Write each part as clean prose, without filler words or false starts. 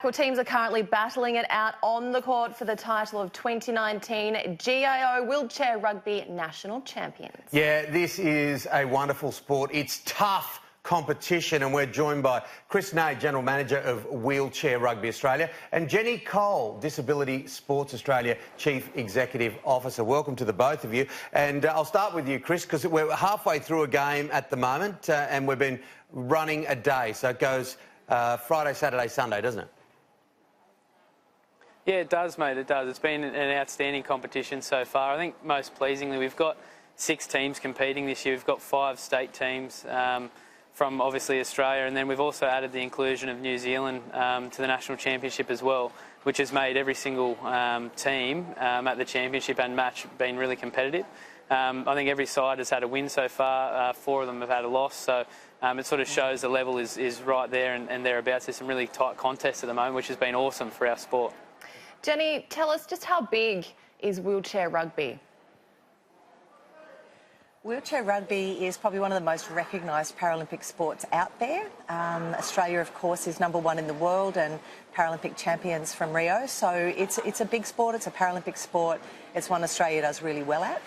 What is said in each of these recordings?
Well, teams are currently battling it out on the court for the title of 2019 GIO Wheelchair Rugby National Champions. Yeah, this is a wonderful sport. It's tough competition, and we're joined by Chris Ney, General Manager of Wheelchair Rugby Australia, and Jenni Cole, Disability Sports Australia Chief Executive Officer. Welcome to the both of you. And I'll start with you, Chris, because we're halfway through a game at the moment, and we've been running a day. So it goes Friday, Saturday, Sunday, doesn't it? Yeah, it does, mate, it does. It's been an outstanding competition so far. I think most pleasingly we've got 6 teams competing this year. We've got 5 state teams from obviously Australia, and then we've also added the inclusion of New Zealand to the National Championship as well, which has made every single team at the Championship and match been really competitive. I think every side has had a win so far. 4 of them have had a loss, so it sort of shows the level is right there and thereabouts. There's some really tight contests at the moment, which has been awesome for our sport. Jenni, tell us just how big is wheelchair rugby? Wheelchair rugby is probably one of the most recognised Paralympic sports out there. Australia, of course, is #1 in the world and Paralympic champions from Rio. So it's a big sport, it's a Paralympic sport. It's one Australia does really well at.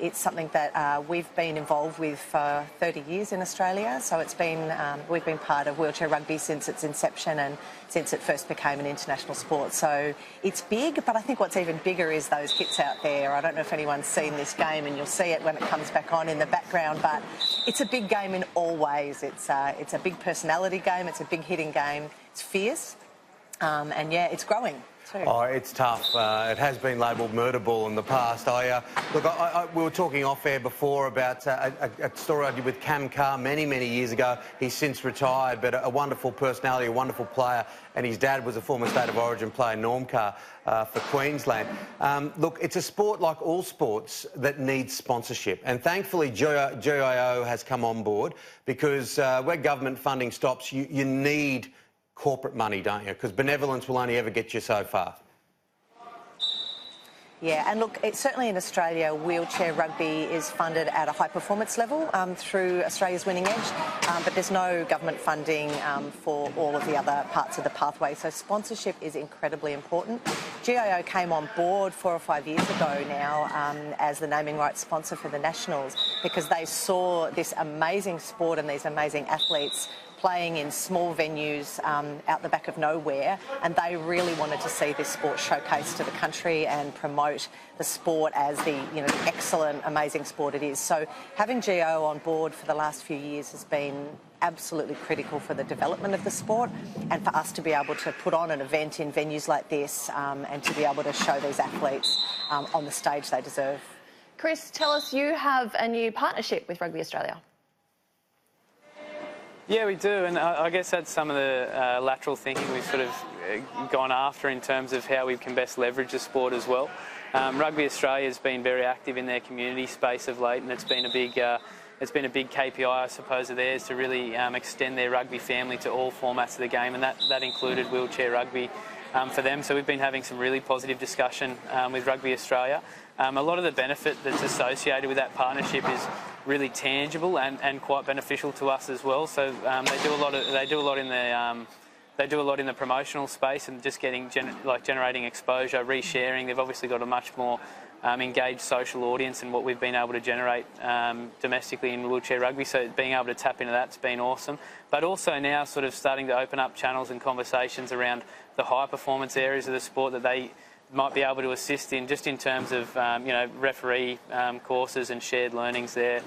It's something that we've been involved with for 30 years in Australia. So we've been part of wheelchair rugby since its inception and since it first became an international sport. So it's big, but I think what's even bigger is those hits out there. I don't know if anyone's seen this game, and you'll see it when it comes back on in the background, but it's a big game in all ways. It's a big personality game, it's a big hitting game, it's fierce, and yeah, it's growing. Oh, it's tough. It has been labelled murder ball in the past. We were talking off air before about a story I did with Cam Carr many years ago. He's since retired, but a wonderful personality, a wonderful player, and his dad was a former State of Origin player, Norm Carr, for Queensland. Look, it's a sport like all sports that needs sponsorship, and thankfully GIO has come on board, because where government funding stops, you need corporate money, don't you? Because benevolence will only ever get you so far. Yeah, and look, certainly in Australia, wheelchair rugby is funded at a high performance level through Australia's Winning Edge, but there's no government funding for all of the other parts of the pathway, so sponsorship is incredibly important. GIO came on board 4 or 5 years ago now as the naming rights sponsor for the Nationals, because they saw this amazing sport and these amazing athletes playing in small venues out the back of nowhere, and they really wanted to see this sport showcased to the country and promote the sport as the excellent, amazing sport it is. So having GIO on board for the last few years has been absolutely critical for the development of the sport, and for us to be able to put on an event in venues like this and to be able to show these athletes on the stage they deserve. Chris, tell us, you have a new partnership with Rugby Australia. Yeah, we do, and I guess that's some of the lateral thinking we've sort of gone after in terms of how we can best leverage the sport as well. Rugby Australia has been very active in their community space of late, and it's been a big KPI, I suppose, of theirs to really extend their rugby family to all formats of the game, and that included wheelchair rugby for them. So we've been having some really positive discussion with Rugby Australia. A lot of the benefit that's associated with that partnership is really tangible and quite beneficial to us as well. So they do a lot in the promotional space and just generating exposure, resharing. They've obviously got a much more engaged social audience than what we've been able to generate domestically in wheelchair rugby. So being able to tap into that's been awesome. But also now sort of starting to open up channels and conversations around the high performance areas of the sport that they might be able to assist in, just in terms of referee courses and shared learnings there,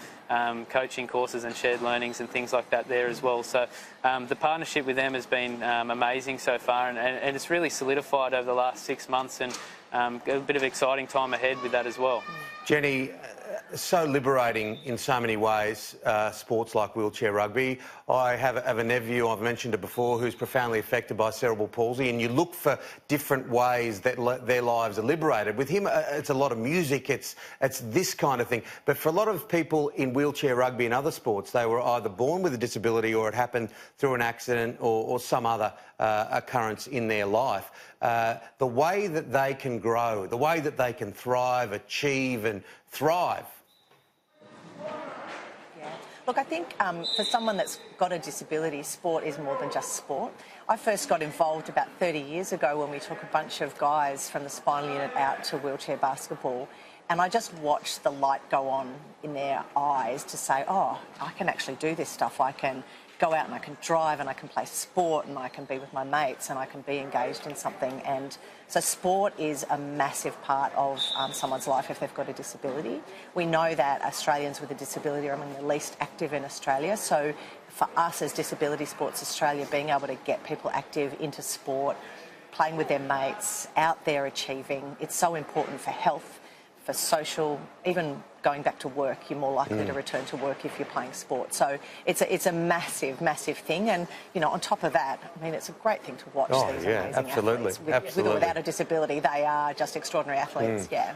coaching courses and shared learnings and things like that there as well. So the partnership with them has been amazing so far, and it's really solidified over the last 6 months, and a bit of exciting time ahead with that as well. Jenni, so liberating in so many ways, sports like wheelchair rugby. I have a nephew, I've mentioned it before, who's profoundly affected by cerebral palsy, and you look for different ways that their lives are liberated. With him, it's a lot of music, it's this kind of thing. But for a lot of people in wheelchair rugby and other sports, they were either born with a disability or it happened through an accident or some other occurrence in their life. The way that they can grow, the way that they can thrive, achieve and thrive. Look, I think for someone that's got a disability, sport is more than just sport. I first got involved about 30 years ago when we took a bunch of guys from the spinal unit out to wheelchair basketball, and I just watched the light go on in their eyes to say, oh, I can actually do this stuff. I can go out and I can drive and I can play sport and I can be with my mates and I can be engaged in something. And so sport is a massive part of someone's life if they've got a disability. We know that Australians with a disability are among the least active in Australia. So for us as Disability Sports Australia, being able to get people active into sport, playing with their mates, out there achieving, it's so important for health, for social, even going back to work. You're more likely to return to work if you're playing sport. So it's a massive, massive thing. And, you know, on top of that, I mean, it's a great thing to watch these amazing athletes. With or without a disability, they are just extraordinary athletes, yeah.